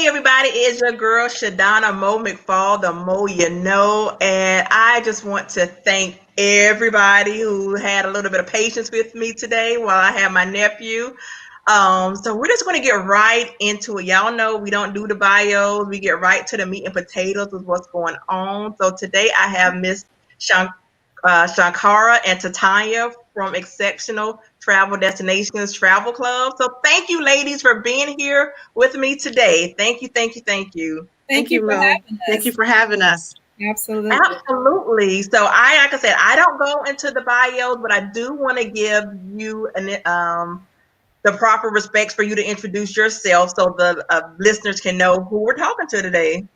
Hey everybody, it's your girl Shadonna Mo McFall, the Mo you know, and I just want to thank everybody who had a little bit of patience with me today while I had my nephew. So we're just going to get right into it. Y'all know we don't do the bios; we get right to the meat and potatoes with what's going on. So today I have Miss Shankara and TaTonya from Xceptional Travel Destinations Travel Club. So thank you, ladies, for being here with me today. Thank you, thank you, thank you. Thank Thank you you, for Mo. having Thank us. you for having us. Absolutely. Absolutely. So like I said, I don't go into the bios, but I do want to give you the proper respects for you to introduce yourself, so the listeners can know who we're talking to today. And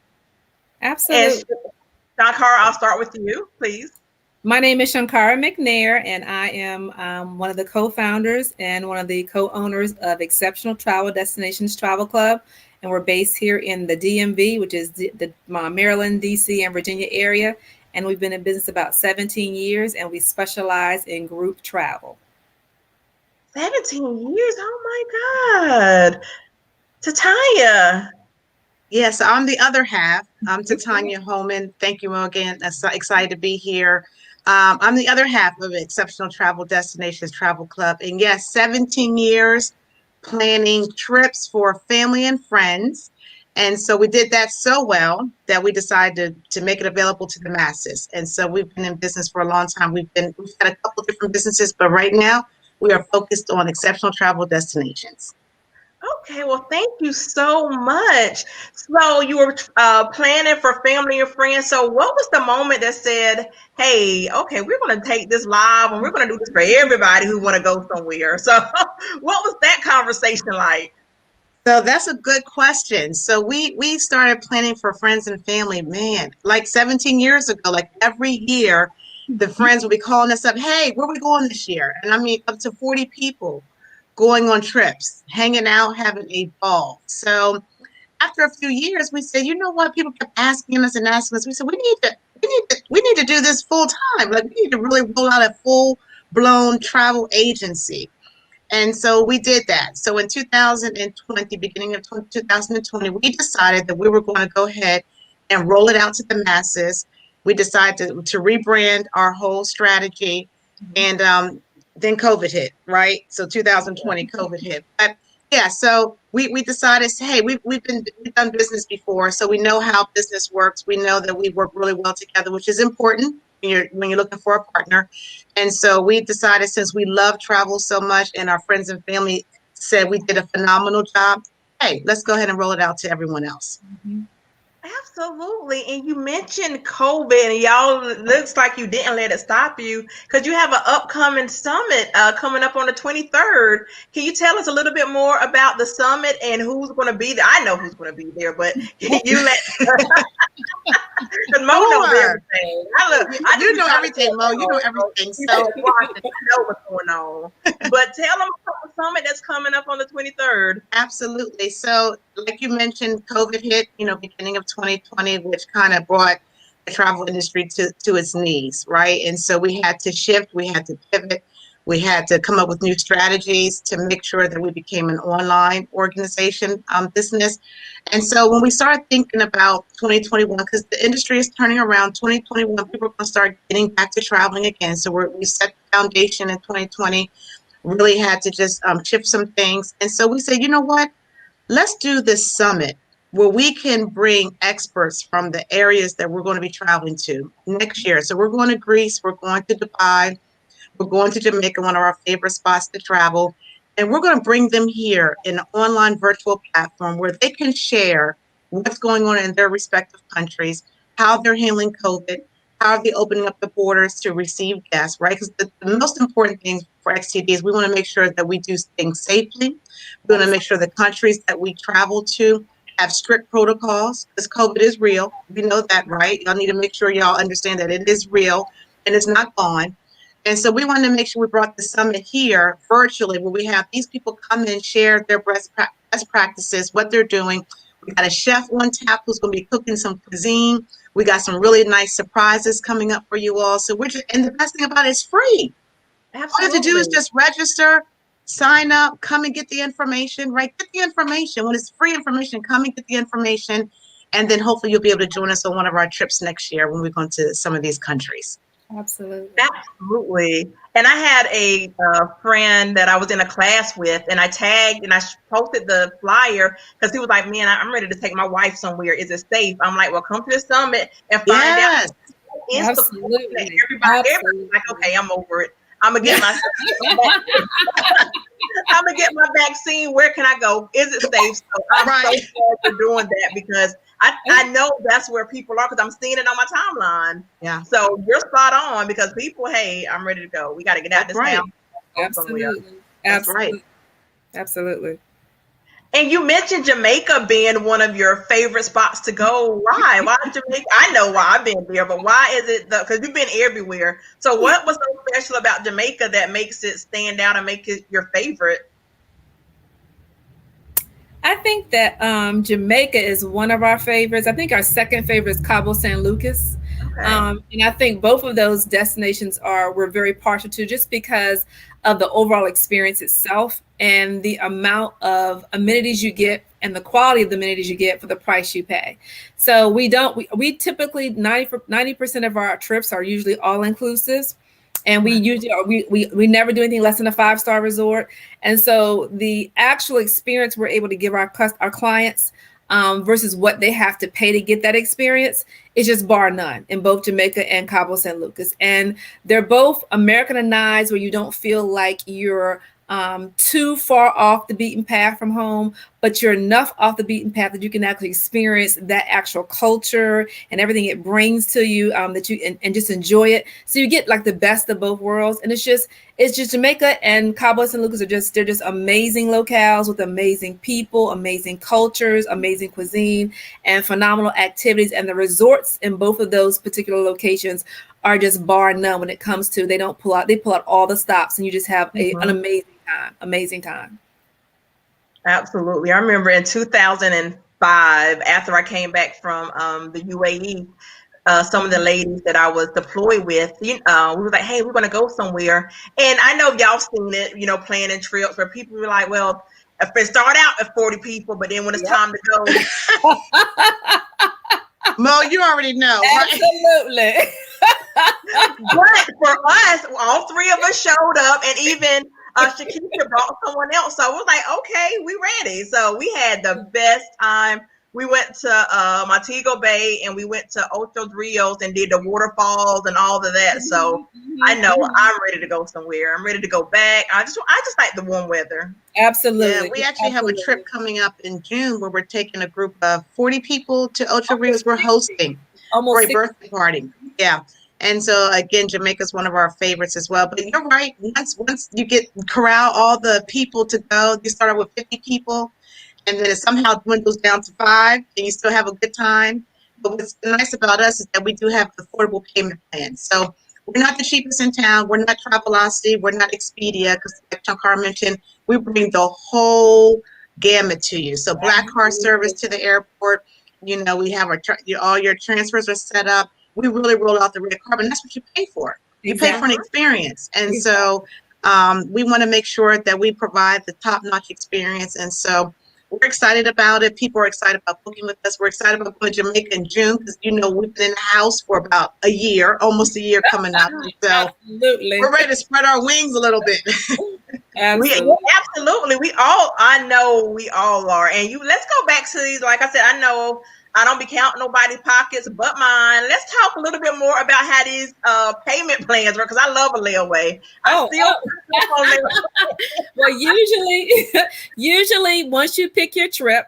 Absolutely. Shankara, I'll start with you, please. My name is Shankara McNair, and I am one of the co-founders and one of the co-owners of Xceptional Travel Destinations Travel Club. And we're based here in the DMV, which is the Maryland, DC, and Virginia area. And we've been in business about 17 years, and we specialize in group travel. 17 years. Oh my God. TaTonya. Yes, I'm the other half. I'm TaTonya Holman. Thank you, Mo, again. I'm so excited to be here. I'm the other half of Exceptional Travel Destinations Travel Club. And yes, 17 years planning trips for family and friends. And so we did that so well that we decided to make it available to the masses. And so we've been in business for a long time. We've had a couple different businesses, but right now we are focused on exceptional travel destinations. Okay, well, thank you so much. So you were planning for family and friends. So what was the moment that said, "Hey, okay, we're going to take this live and we're going to do this for everybody who want to go somewhere"? So what was that conversation like? So that's a good question. So we started planning for friends and family, man, like 17 years ago. Like every year, the friends will be calling us up, "Hey, where are we going this year?" And I mean, up to 40 people going on trips, hanging out, having a ball. So after a few years, we said, you know what? People kept asking us and asking us. We said, we need to do this full time. Like we need to really roll out a full blown travel agency. And so we did that. So in 2020, beginning of 2020, we decided that we were going to go ahead and roll it out to the masses. We decided to rebrand our whole strategy. And then COVID hit, right? So 2020, COVID hit. But yeah, so we decided, hey, we've done business before, so we know how business works. We know that we work really well together, which is important when you're looking for a partner. And so we decided, since we love travel so much and our friends and family said we did a phenomenal job, hey, let's go ahead and roll it out to everyone else. Mhm. Absolutely. And you mentioned COVID, and y'all looks like you didn't let it stop you because you have an upcoming summit coming up on the 23rd. Can you tell us a little bit more about the summit and who's going to be there? I know who's going to be there, but can you let because Mo knows Sure. everything. I just You be know trying to everything, tell Mo. You know Mo, everything. he's just So watching. I know what's going on. But tell them about the summit that's coming up on the 23rd. absolutely. So, like you mentioned, COVID hit, beginning of 2020, which kind of brought the travel industry to its knees, right? And so we had to shift, we had to pivot, we had to come up with new strategies to make sure that we became an online organization, business. And so when we started thinking about 2021, because the industry is turning around, 2021, people are going to start getting back to traveling again. So we set the foundation in 2020, really had to just shift some things. And so we said, you know what? Let's do this summit where we can bring experts from the areas that we're going to be traveling to next year. So we're going to Greece, we're going to Dubai, we're going to Jamaica, one of our favorite spots to travel. And we're going to bring them here in an online virtual platform where they can share what's going on in their respective countries, how they're handling COVID, how are they opening up the borders to receive guests, right? Because the most important thing for XTD is we want to make sure that we do things safely. We want to make sure the countries that we travel to have strict protocols because COVID is real. We know that, right? Y'all need to make sure y'all understand that it is real and it's not gone. And so we wanted to make sure we brought the summit here virtually, where we have these people come in and share their best practices, what they're doing. We got a chef on tap who's going to be cooking some cuisine. We got some really nice surprises coming up for you all. So and the best thing about it is free. All you have to do is Absolutely. just register, sign up, come and get the information, right? Get the information. When it's free information, come and get the information. And then hopefully you'll be able to join us on one of our trips next year when we go to some of these countries. Absolutely. Absolutely. And I had a friend that I was in a class with, and I tagged and I posted the flyer because he was like, man, I'm ready to take my wife somewhere. Is it safe? I'm like, well, come to the summit and find out. Absolutely. Everybody's like, okay, I'm over it. I'm gonna get my I'm gonna get my vaccine. Where can I go? Is it safe? So I'm so glad for doing that because I know that's where people are because I'm seeing it on my timeline. Yeah. So you're spot on because people, hey, I'm ready to go. We got to get out this town. Absolutely. That's right. Absolutely. And you mentioned Jamaica being one of your favorite spots to go. Why? Why Jamaica? I know why I've been there, but why is it because you've been everywhere? So what was so special about Jamaica that makes it stand out and make it your favorite? I think that Jamaica is one of our favorites. I think our second favorite is Cabo San Lucas. Okay. And I think both of those destinations we're very partial to just because of the overall experience itself and the amount of amenities you get and the quality of the amenities you get for the price you pay. So we typically 90% of our trips are usually all inclusives. And we usually we never do anything less than a 5-star resort. And so the actual experience we're able to give our clients versus what they have to pay to get that experience is just bar none in both Jamaica and Cabo San Lucas. And they're both Americanized where you don't feel like you're too far off the beaten path from home, but you're enough off the beaten path that you can actually experience that actual culture and everything it brings to you that you and just enjoy it. So you get like the best of both worlds. And it's just Jamaica and Cabo San Lucas they're just amazing locales with amazing people, amazing cultures, amazing cuisine, and phenomenal activities. And the resorts in both of those particular locations are just bar none when it comes to they pull out all the stops and you just have an amazing time. Absolutely. I remember in 2005, after I came back from the UAE, some of the ladies that I was deployed with, we were like, hey, we're going to go somewhere. And I know y'all seen it, planning trips where people were like, well, if it start out at 40 people, but then when it's time to go. Mo, you already know. Absolutely. But for us, all three of us showed up, and even Shakisha brought someone else. So I was like, okay, we ready. So we had the best time. We went to Montego Bay and we went to Ocho Rios and did the waterfalls and all of that. So I know I'm ready to go somewhere. I'm ready to go back. I just like the warm weather. Absolutely. Yeah, we actually have a trip coming up in June where we're taking a group of 40 people to Ocho Rios. We're hosting for a birthday party. Yeah. And so again, Jamaica is one of our favorites as well. But you're right. Once you corral all the people to go, you start out with 50 people, and then it somehow dwindles down to 5, and you still have a good time. But what's nice about us is that we do have affordable payment plans. So we're not the cheapest in town. We're not Travelocity. We're not Expedia, because like Shankara mentioned, we bring the whole gamut to you. So black car service to the airport. We have all your transfers are set up. We really roll out the red carpet. And that's what you pay for. You pay for an experience. And so we want to make sure that we provide the top-notch experience. And so we're excited about it. People are excited about booking with us. We're excited about going to Jamaica in June because, we've been in the house for about a year, almost a year coming up. And so absolutely. We're ready to spread our wings a little bit. Absolutely. I know we all are. And let's go back to these. Like I said, I know I don't be counting nobody's pockets but mine. Let's talk a little bit more about how these payment plans work, because I love a layaway. Well, usually once you pick your trip,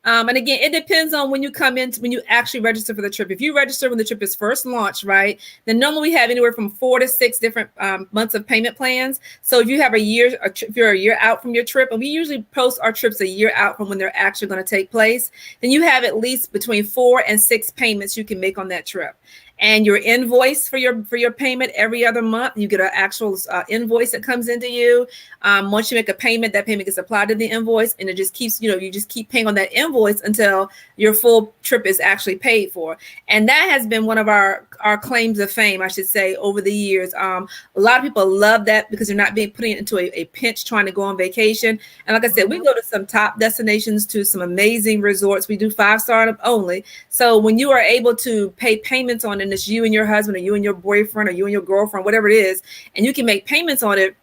and again, it depends on when you come in, when you actually register for the trip. If you register when the trip is first launched, right, then normally we have anywhere from 4 to 6 different months of payment plans. So if you have if you're a year out from your trip, and we usually post our trips a year out from when they're actually going to take place, then you have at least between 4 and 6 payments you can make on that trip. and your invoice for your payment every other month. You get an actual invoice that comes into you. Once you make a payment, that payment gets applied to the invoice, and it just keeps, you just keep paying on that invoice until your full trip is actually paid for. And that has been one of our claims of fame, I should say, over the years. A lot of people love that because they're not being put into a pinch trying to go on vacation. And like I said, we go to some top destinations, to some amazing resorts. We do 5-star only. So when you are able to pay payments on it, and it's you and your husband, or you and your boyfriend, or you and your girlfriend, whatever it is, and you can make payments on it,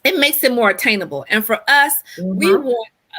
it makes it more attainable. And for us,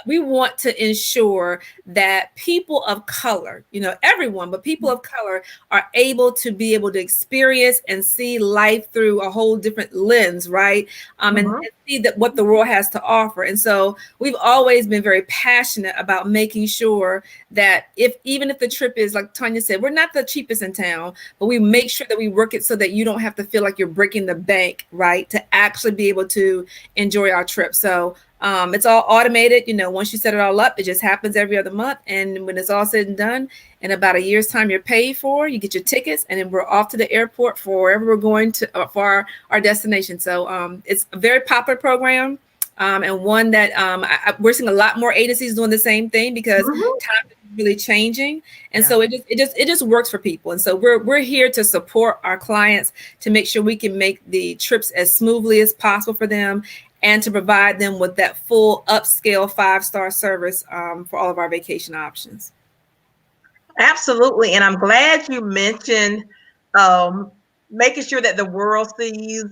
we want to ensure that people of color, everyone, but people of color are able to experience and see life through a whole different lens, right? And see that what the world has to offer. And so we've always been very passionate about making sure that even if the trip is, like Tonya said, we're not the cheapest in town, but we make sure that we work it so that you don't have to feel like you're breaking the bank, right? To actually be able to enjoy our trip. So it's all automated. Once you set it all up, it just happens every other month. And when it's all said and done, in about a year's time, you're paid for, you get your tickets, and then we're off to the airport for wherever we're going to for our destination. So it's a very popular program, and one that we're seeing a lot more agencies doing the same thing because time is really changing. And so it just works for people. And so we're here to support our clients to make sure we can make the trips as smoothly as possible for them, and to provide them with that full upscale 5-star service for all of our vacation options. Absolutely. And I'm glad you mentioned making sure that the world sees,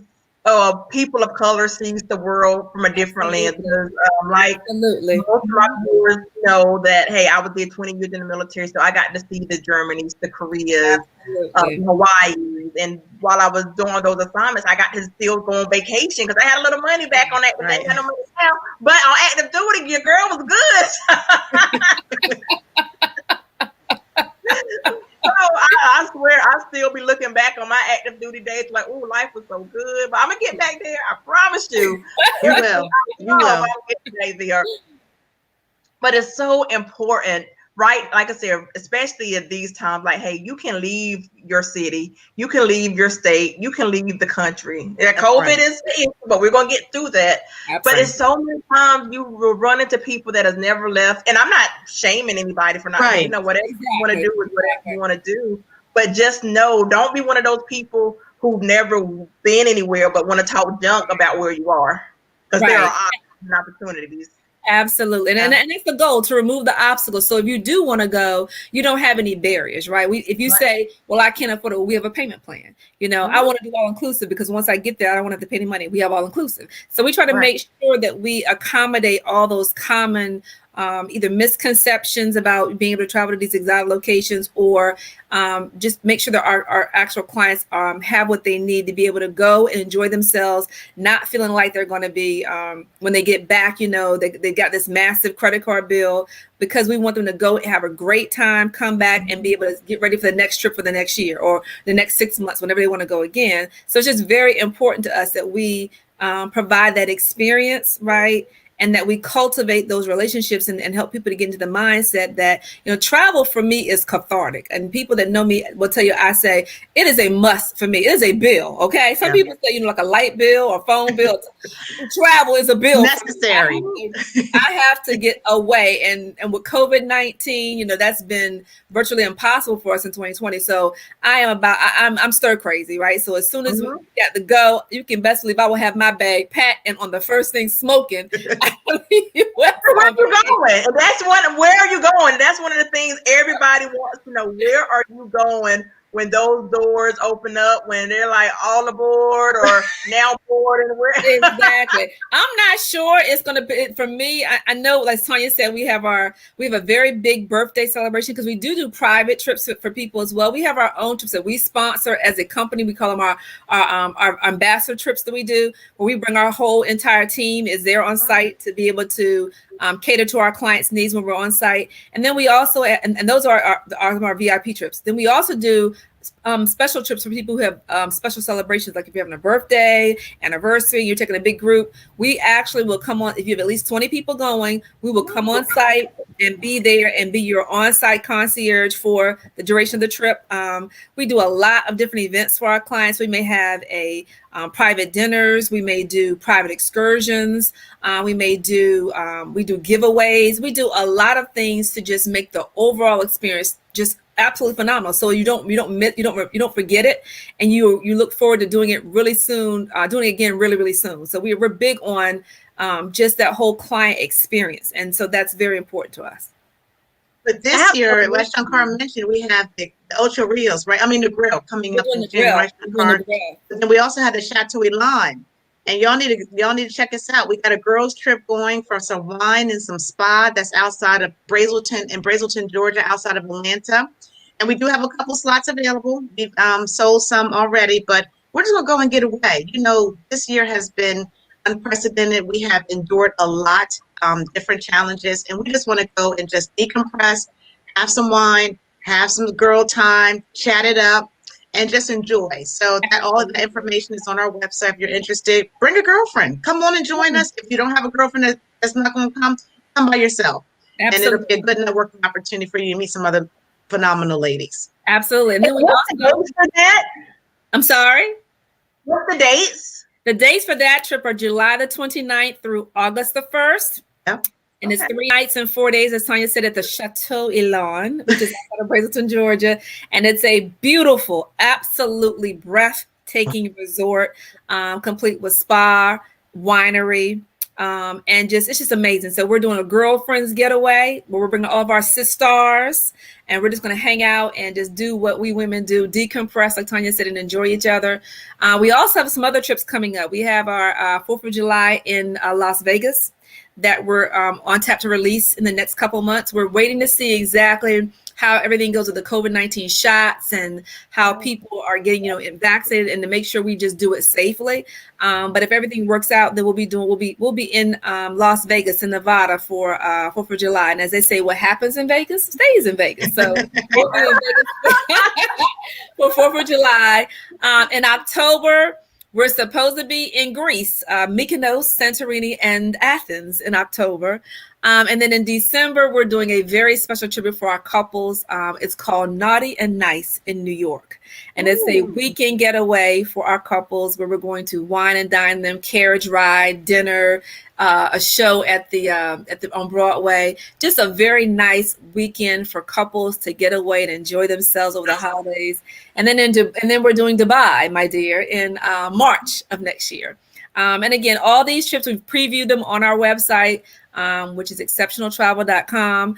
people of color sees the world from a different lens. Absolutely. Most of my viewers know that, hey, I was there 20 years in the military, so I got to see the Germanys, the Koreas, Hawaii. And while I was doing those assignments, I got to still go on vacation because I had a little money back on that. Right. I had no money now. But on active duty, your girl was good. I swear, I'll still be looking back on my active duty days like, oh, life was so good. But I'm going to get back there. I promise you. You will. You will. But it's so important, right? Like I said, especially at these times, like, hey, you can leave your city, you can leave your state, you can leave the country. Yeah, COVID is here, but we're going to get through that. But it's so many times you will run into people that has never left. And I'm not shaming anybody for not, whatever you want to do is whatever you want to do. But just know, don't be one of those people who've never been anywhere but want to talk junk about where you are. Because there are opportunities. Absolutely. And it's the goal, to remove the obstacles. So if you do want to go, you don't have any barriers, right? If you say, well, I can't afford it, we have a payment plan. I want to do all inclusive because once I get there, I don't want to have to pay any money. We have all inclusive. So we try to make sure that we accommodate all those common either misconceptions about being able to travel to these exotic locations, or just make sure that our actual clients have what they need to be able to go and enjoy themselves, not feeling like they're going to be, when they get back, they got this massive credit card bill, because we want them to go and have a great time, come back and be able to get ready for the next trip for the next year or the next 6 months, whenever they want to go again. So it's just very important to us that we provide that experience, right? And that we cultivate those relationships and help people to get into the mindset that, travel for me is cathartic. And people that know me will tell you, I say, it is a must for me. It is a bill. Okay. Some people say, like a light bill or phone bill. Travel is a bill. Necessary. I have to get away. And with COVID-19, that's been virtually impossible for us in 2020. So I'm stir crazy, right? So as soon as we got to go, you can best believe I will have my bag packed and on the first thing smoking. Where are you going? Where are you going? That's one of the things everybody wants to know. Where are you going when those doors open up, when they're like all aboard or now board and where? Exactly. I'm not sure it's going to be for me. I know, like Tonya said, we have a very big birthday celebration because we do private trips for people as well. We have our own trips that we sponsor as a company. We call them our ambassador trips that we do, where we bring our whole entire team is there on site to be able to cater to our clients' needs when we're on site. And then we also, and those are our VIP trips. Then we also do special trips for people who have special celebrations, like if you're having a birthday, anniversary, you're taking a big group. We actually will come on, if you have at least 20 people going, we will come on site and be there and be your on-site concierge for the duration of the trip. We do a lot of different events for our clients. We may have a private dinners. We may do private excursions. We do giveaways. We do a lot of things to just make the overall experience just absolutely phenomenal. So you don't forget it, and you look forward to doing it really soon, doing it again really, really soon. So we're big on just that whole client experience, and so that's very important to us. But this year, like Shankara mentioned, we have the Ultra Reels, right? I mean, the grill coming up in June, right, Shankara? But then we also have the Chateau Elan. And y'all need to check us out. We got a girls trip going for some wine and some spa that's outside of Brazelton, Georgia, outside of Atlanta. And we do have a couple slots available. We've sold some already, but we're just gonna go and get away. You know, this year has been unprecedented. We have endured a lot, different challenges, and we just want to go and just decompress, have some wine, have some girl time, chat it up, and just enjoy. So that all of the information is on our website. If you're interested, bring a girlfriend. Come on and join us. If you don't have a girlfriend that's not going to come by yourself. Absolutely. And it'll be a good networking opportunity for you to meet some other phenomenal ladies. Absolutely. And then we what's the dates for that? I'm sorry? What's the dates? The dates for that trip are July the 29th through August the 1st. Yep. And it's 3 nights and 4 days, as Tonya said, at the Chateau Elan, which is outside of Brazelton, Georgia. And it's a beautiful, absolutely breathtaking resort, complete with spa, winery, and it's just amazing. So we're doing a girlfriends getaway where we're bringing all of our sisters, and we're just going to hang out and just do what we women do, decompress, like Tonya said, and enjoy each other. We also have some other trips coming up. We have our 4th of July in Las Vegas that we're on tap to release in the next couple months. We're waiting to see exactly how everything goes with the COVID-19 shots and how people are getting, vaccinated, and to make sure we just do it safely. But if everything works out, then we'll be in Las Vegas in Nevada for 4th of July. And as they say, what happens in Vegas stays in Vegas. So we'll be in Vegas for 4th of July. In October, we're supposed to be in Greece, Mykonos, Santorini, and Athens in October. And then in December, we're doing a very special trip for our couples. It's called Naughty and Nice in New York. And it's a weekend getaway for our couples where we're going to wine and dine them, carriage ride, dinner, a show on Broadway. Just a very nice weekend for couples to get away and enjoy themselves over the holidays. And then we're doing Dubai, my dear, in March of next year. And again, all these trips, we've previewed them on our website, which is exceptionaltravel.com.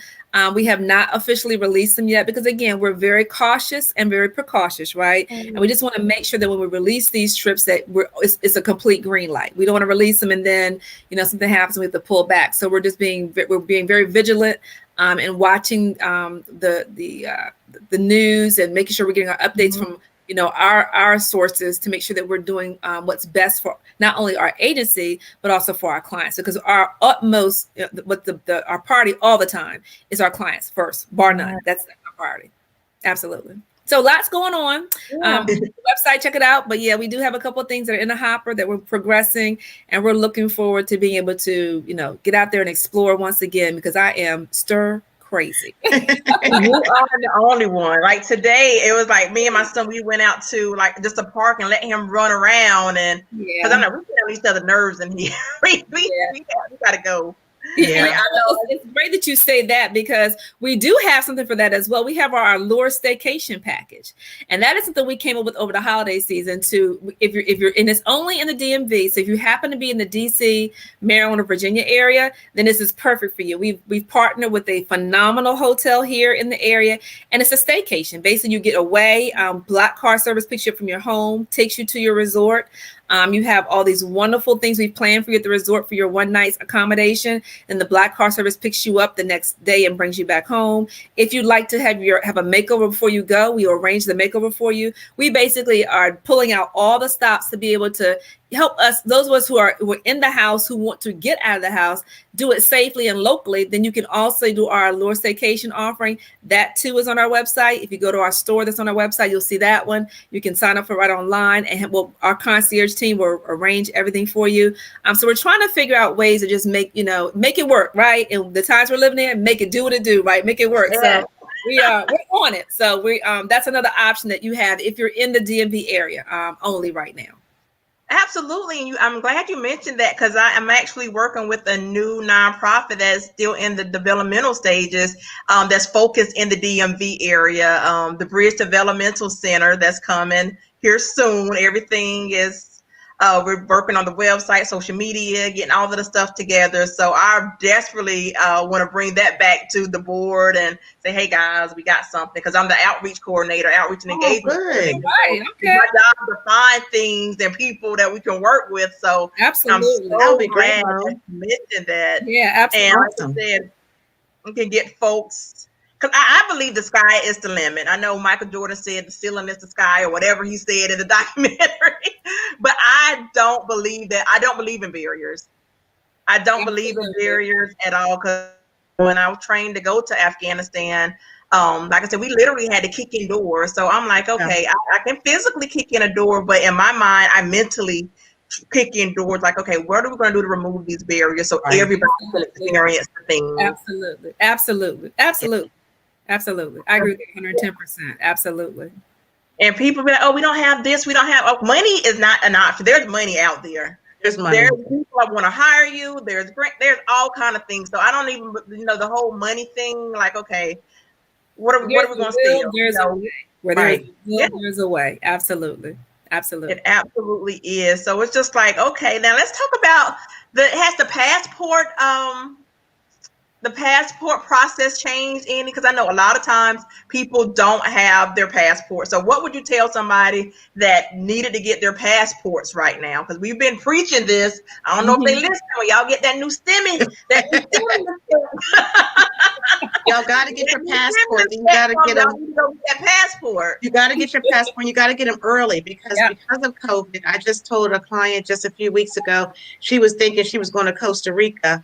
We have not officially released them yet because, again, we're very cautious and very precautious, right? Mm-hmm. And we just want to make sure that when we release these trips that it's a complete green light. We don't want to release them and then, something happens and we have to pull back. So we're being very vigilant and watching the news and making sure we're getting our updates from our sources to make sure that we're doing what's best for not only our agency, but also for our clients. Because our utmost, our priority all the time is our clients first, bar none. That's our priority. Absolutely. So lots going on. Yeah. Website, check it out. But yeah, we do have a couple of things that are in the hopper that we're progressing, and we're looking forward to being able to, get out there and explore once again, because I am stir crazy. You are the only one. Like today, it was like me and my son, we went out to like just a park and let him run around, and because I know we get on each other's nerves in here. we gotta go. Yeah, I know. It's great that you say that, because we do have something for that as well. We have our Allure Staycation package, and that is something we came up with over the holiday season. If you're and it's only in the DMV. So if you happen to be in the DC, Maryland, or Virginia area, then this is perfect for you. We've partnered with a phenomenal hotel here in the area, and it's a staycation. Basically, you get away. Black car service picks you up from your home, takes you to your resort. You have all these wonderful things we've planned for you at the resort for your one night's accommodation, and the black car service picks you up the next day and brings you back home. If you'd like to have a makeover before you go, we arrange the makeover for you. We basically are pulling out all the stops to be able to help us, those of us who are in the house, who want to get out of the house, do it safely and locally. Then you can also do our Allure Staycation offering. That too is on our website. If you go to our store that's on our website, you'll see that one. You can sign up for right online, and our concierge team will arrange everything for you. So we're trying to figure out ways to just make it work, right? And the times we're living in, make it do what it do, right? Make it work. Yeah. So we're on it. So that's another option that you have if you're in the DMV area only right now. Absolutely. And I'm glad you mentioned that, because I'm actually working with a new nonprofit that's still in the developmental stages, that's focused in the DMV area. The Bridge Developmental Center that's coming here soon. Everything is, we're working on the website, social media, getting all of the stuff together. So I desperately want to bring that back to the board and say, hey guys, we got something, because I'm the outreach coordinator, outreach and engagement. Good. Right. Okay. My job to find things and people that we can work with. So Absolutely. I'm so glad that you mentioned that. Yeah, absolutely. And like I said, we can get folks, because I believe the sky is the limit. I know Michael Jordan said the ceiling is the sky, or whatever he said in the documentary, but I don't believe that. I don't believe in barriers. I don't believe in barriers at all, because when I was trained to go to Afghanistan, like I said, we literally had to kick in doors. So I'm like, okay, I can physically kick in a door, but in my mind, I mentally kick in doors. Like, okay, what are we going to do to remove these barriers so everybody can experience the thing? Absolutely. Absolutely. Absolutely. Absolutely. I agree with 110%. Absolutely. And people be like, oh, we don't have this. We don't have, money is not an option. There's money out there. There's money. There's people that want to hire you. There's all kind of things. So I don't even, the whole money thing, like, okay, what are we going to steal? There's a way. Where there's a way. Absolutely. Absolutely. It absolutely is. So it's just like, okay, now let's talk about has the passport process changed any? Because I know a lot of times people don't have their passport. So what would you tell somebody that needed to get their passports right now? Because we've been preaching this. I don't know if they listen. When y'all get that new stimmy. Y'all got to get your passport. You got to get that passport. You got to get your passport. You got to get them early, because of COVID. I just told a client just a few weeks ago, she was thinking she was going to Costa Rica,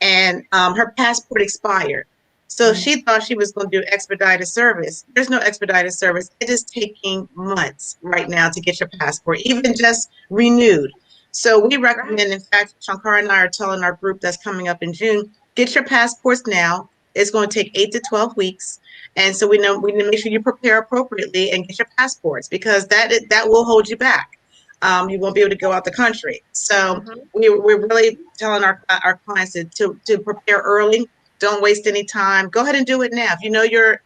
and her passport expired. So she thought she was going to do expedited service. There's no expedited service. It is taking months right now to get your passport, even just renewed. So we recommend, in fact, Shankara and I are telling our group that's coming up in June, get your passports now. It's going to take 8 to 12 weeks. And so we need to make sure you prepare appropriately and get your passports, because that will hold you back. You won't be able to go out the country. So we're really telling our clients to prepare early. Don't waste any time. Go ahead and do it now. If you know your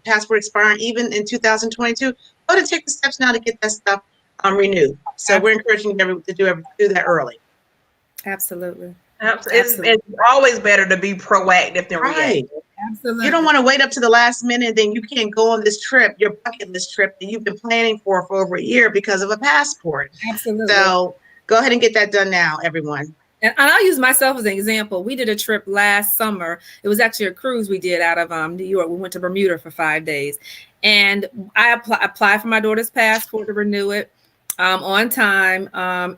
passport expiring even in 2022, go ahead and take the steps now to get that stuff renewed. So we're encouraging everyone to do that early. Absolutely. It's always better to be proactive than reactive. Absolutely. You don't want to wait up to the last minute, then you can't go on this trip, your bucket list trip that you've been planning for over a year because of a passport. Absolutely. So go ahead and get that done now, everyone. And I'll use myself as an example. We did a trip last summer. It was actually a cruise we did out of New York. We went to Bermuda for 5 days. And I applied for my daughter's passport to renew it on time.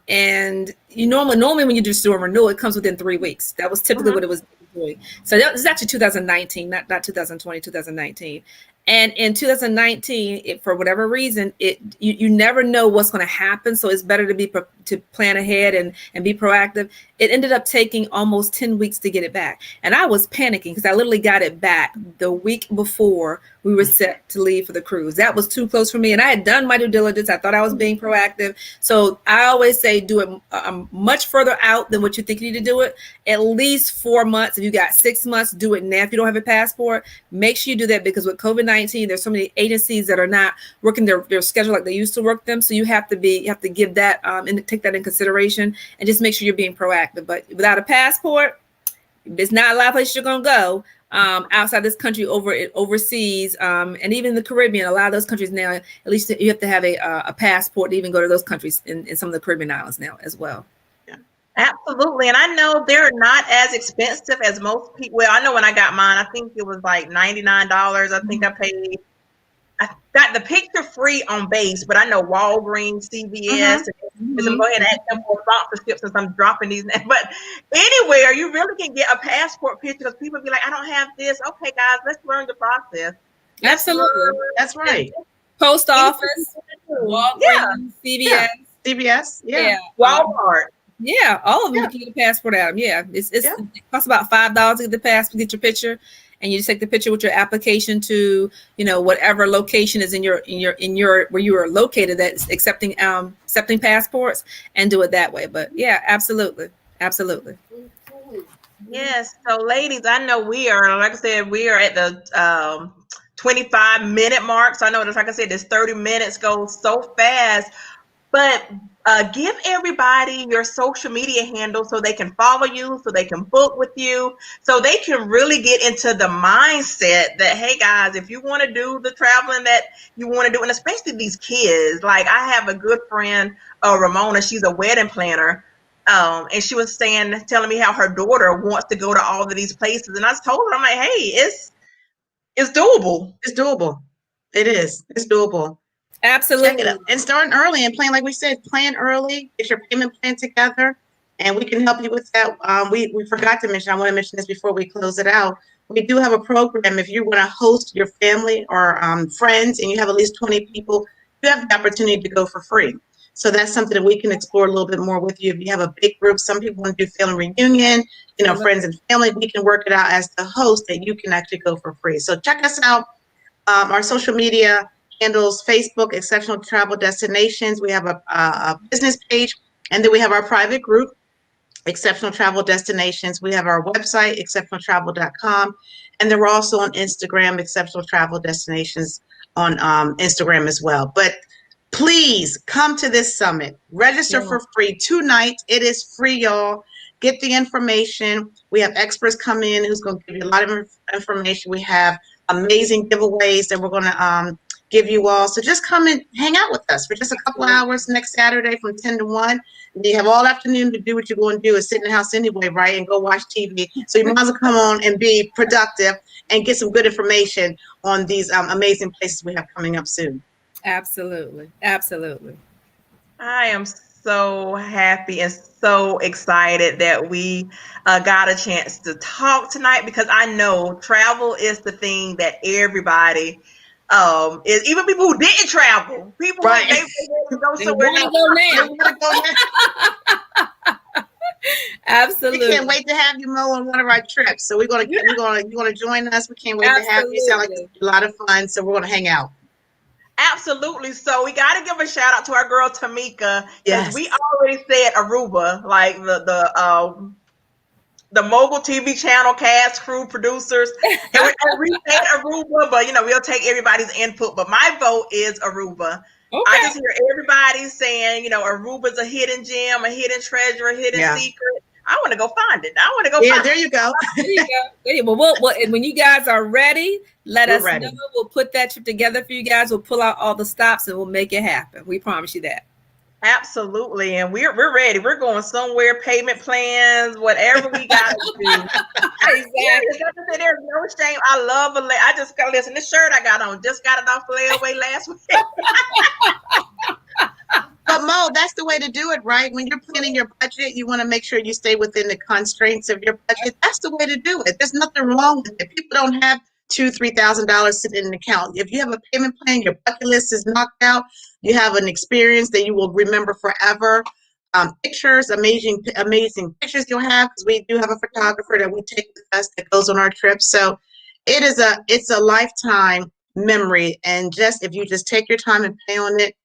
And you normally when you just do a renewal, it comes within 3 weeks. That was typically what it was doing. So that was actually 2019, not 2020, 2019. And in 2019, for whatever reason, you never know what's going to happen. So it's better to plan ahead and be proactive. It ended up taking almost 10 weeks to get it back. And I was panicking because I literally got it back the week before we were set to leave for the cruise. That was too close for me. And I had done my due diligence. I thought I was being proactive. So I always say do it much further out than what you think you need to do it. At least 4 months. If you got 6 months, do it now. If you don't have a passport, make sure you do that, because with COVID-19, there's so many agencies that are not working their schedule like they used to work them. So you have to give that and take that in consideration, and just make sure you're being proactive. But without a passport, there's not a lot of places you're gonna go outside this country, overseas, and even the Caribbean. A lot of those countries now, at least you have to have a passport to even go to those countries in some of the Caribbean islands now as well. Absolutely. And I know they're not as expensive as most people. Well, I know when I got mine, I think it was like $99. I think I paid I got the picture free on base, but I know Walgreens, CVS, and I'm going ahead and add some more sponsorships since I'm dropping these. But anywhere you really can get a passport picture because people be like, I don't have this. Okay, guys, let's learn the process. Absolutely. That's right. Post office, Walgreens, CVS. CVS, Yeah. Walmart. Yeah, all of them you can get a passport out of them. Yeah, it costs about $5 to get the passport, get your picture, and you just take the picture with your application to whatever location is in your where you are located that's accepting passports, and do it that way. But yeah, absolutely. Yes. So, ladies, I know we are, like I said, we are at the 25-minute mark. So I know, like I said, this 30 minutes goes so fast. But give everybody your social media handle so they can follow you, so they can book with you, so they can really get into the mindset that, hey, guys, if you want to do the traveling that you want to do, and especially these kids. Like, I have a good friend, Ramona. She's a wedding planner. And she was telling me how her daughter wants to go to all of these places. And I told her, I'm like, hey, it's doable. It's doable. It is. It's doable. Absolutely. Check it out. And starting early and plan, like we said, plan early, get your payment plan together, and we can help you with that. We forgot to mention, I want to mention this before we close it out. We do have a program. If you want to host your family or friends and you have at least 20 people, you have the opportunity to go for free. So that's something that we can explore a little bit more with you. If you have a big group, some people want to do family reunion, friends and family, we can work it out as the host that you can actually go for free. So check us out. Our social media handles: Facebook, Exceptional Travel Destinations. We have a business page, and then we have our private group, Exceptional Travel Destinations. We have our website, exceptionaltravel.com, and then we're also on Instagram, Exceptional Travel Destinations on Instagram as well. But please come to this summit. Register for free 2 nights. It is free, y'all. Get the information. We have experts coming in who's going to give you a lot of information. We have amazing giveaways that we're going to give you all. So just come and hang out with us for just a couple hours next Saturday from 10 to 1. And you have all afternoon to do what you're going to do, is sit in the house anyway, right, and go watch TV. So you might as well come on and be productive and get some good information on these amazing places we have coming up soon. Absolutely. I am so happy and so excited that we got a chance to talk tonight, because I know travel is the thing that everybody is, even people who didn't travel. People right. They want to go somewhere. They want to go now. Absolutely. We can't wait to have you, Mo, on one of our trips. So you're gonna join us. We can't wait to have you. Sound like a lot of fun. So we're gonna hang out. Absolutely. So we got to give a shout out to our girl Tamika. Yes. We already said Aruba, like the Mogul TV channel cast, crew, producers. And we said Aruba, but we'll take everybody's input. But my vote is Aruba. Okay. I just hear everybody saying, Aruba's a hidden gem, a hidden treasure, a hidden secret. I want to go find it. I want to go find it. There you go. There you go. Well, when you guys are ready, let us know. We'll put that trip together for you guys. We'll pull out all the stops and we'll make it happen. We promise you that. Absolutely. And we're ready. We're going somewhere, payment plans, whatever we got to do. Exactly. There's no shame. I love I just got to listen. This shirt I got on, just got it off layaway last week. But Mo, that's the way to do it, right? When you're planning your budget, you want to make sure you stay within the constraints of your budget. That's the way to do it. There's nothing wrong with it. People don't have $2,000-$3,000 sitting in an account. If you have a payment plan, your bucket list is knocked out. You have an experience that you will remember forever. Pictures, amazing pictures you'll have, because we do have a photographer that we take with us that goes on our trips. So it's a lifetime memory. And if you just take your time and pay on it,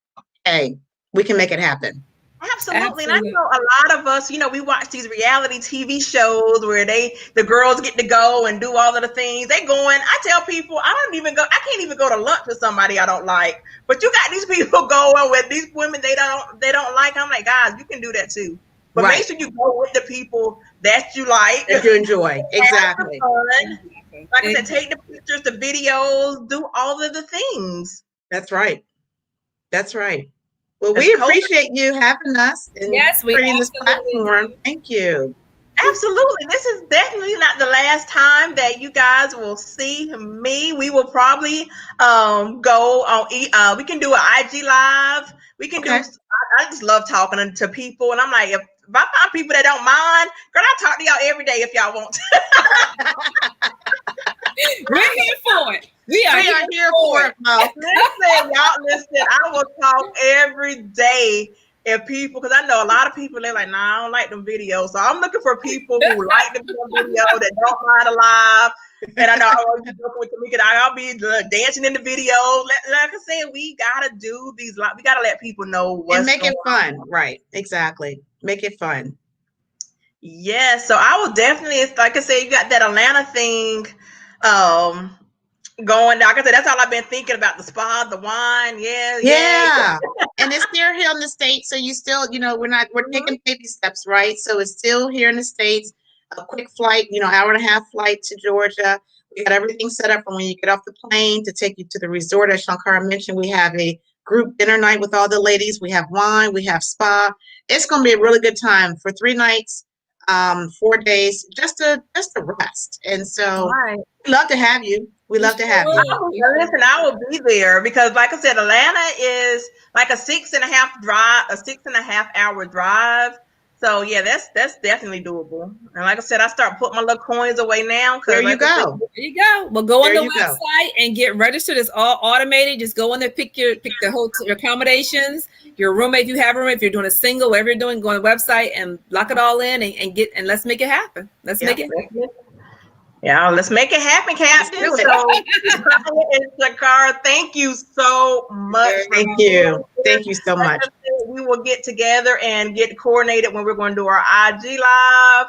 hey, we can make it happen. Absolutely. And I know a lot of us, we watch these reality TV shows where the girls get to go and do all of the things. They going, I tell people, I can't even go to lunch with somebody I don't like. But you got these people going with these women they don't like. I'm like, guys, you can do that too. But make sure you go with the people that you like. That you enjoy. Exactly. Like I said, take the pictures, the videos, do all of the things. That's right. Well, we appreciate you having us and creating this platform. Thank you. Absolutely. This is definitely not the last time that you guys will see me. We will probably go on. We can do an IG live. We can do. Okay. I just love talking to people, and I'm like, if I find people that don't mind, girl, I talk to y'all every day if y'all want to. We're here for it. We are here for it, Mo. Listen, y'all, listen. I will talk every day. If people, because I know a lot of people, they're like, nah, I don't like them videos. So I'm looking for people who like the video, that don't mind alive. And I know I'll be joking with Tamika, I'll be dancing in the video. Like I said, we gotta do these. We gotta let people know what's and make going it fun, right? Exactly. Make it fun. Yes, so I will definitely, like I said, you got that Atlanta thing going. Like I said, that's all I've been thinking about, the spa, the wine. Yeah. And it's still here in the States. So you still, we're taking baby steps, right? So it's still here in the States. A quick flight, hour and a half flight to Georgia. We got everything set up from when you get off the plane to take you to the resort. As Shankara mentioned, we have a group dinner night with all the ladies. We have wine, we have spa. It's going to be a really good time for 3 nights, 4 days, just to rest. And so Right. we'd love to have you. We love to have you. Listen, I will be there because, like I said, Atlanta is like a 6.5 hour drive. So yeah, that's definitely doable. And like I said, I start putting my little coins away now. There you go. There you go. Well, go on the website and get registered. It's all automated. Just go in there, pick the hotel, your accommodations, your roommate if you have a roommate. If you're doing a single, whatever you're doing, go on the website and lock it all in and let's make it happen. Let's make it happen. Yeah, let's make it happen, Captain. So, Shankara, thank you so much. Thank you so much. We will get together and get coordinated when we're going to do our IG live,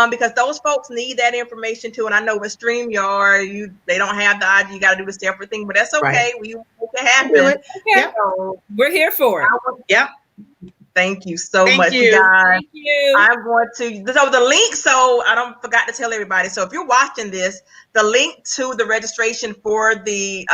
because those folks need that information too. And I know with StreamYard, they don't have the IG. You got to do the separate thing, but that's okay. Right. We will make it happen. Okay. Yep. So, we're here for it. Yep. Thank you so much, guys. Thank you. I'm going to, so the link, so I forgot to tell everybody. So if you're watching this, the link to the registration for the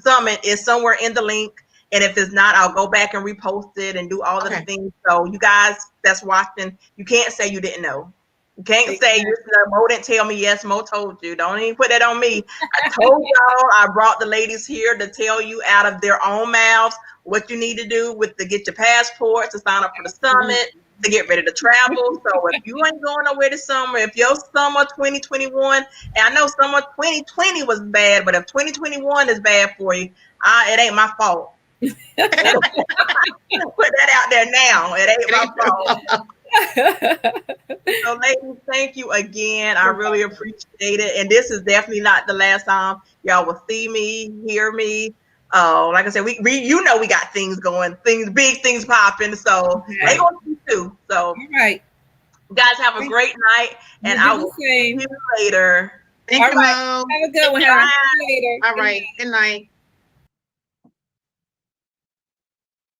summit is somewhere in the link. And if it's not, I'll go back and repost it and do all of the things. So you guys that's watching, you can't say you didn't know. You can't say Mo didn't tell me. Yes, Mo told you. Don't even put that on me. I told y'all, I brought the ladies here to tell you out of their own mouths what you need to do to get your passports, to sign up for the summit, to get ready to travel. So if you ain't going nowhere this summer, if your summer 2021, and I know summer 2020 was bad, but if 2021 is bad for you, it ain't my fault. Put that out there now. It ain't my fault. So ladies, thank you again. I really appreciate it. And this is definitely not the last time y'all will see me, hear me. Like I said, we we got things going, big things popping. So they gonna see too. So all right. Guys, have a great night, and I will see you later. Thank you, Mo. Have a good one. Have a later. All right. Good night.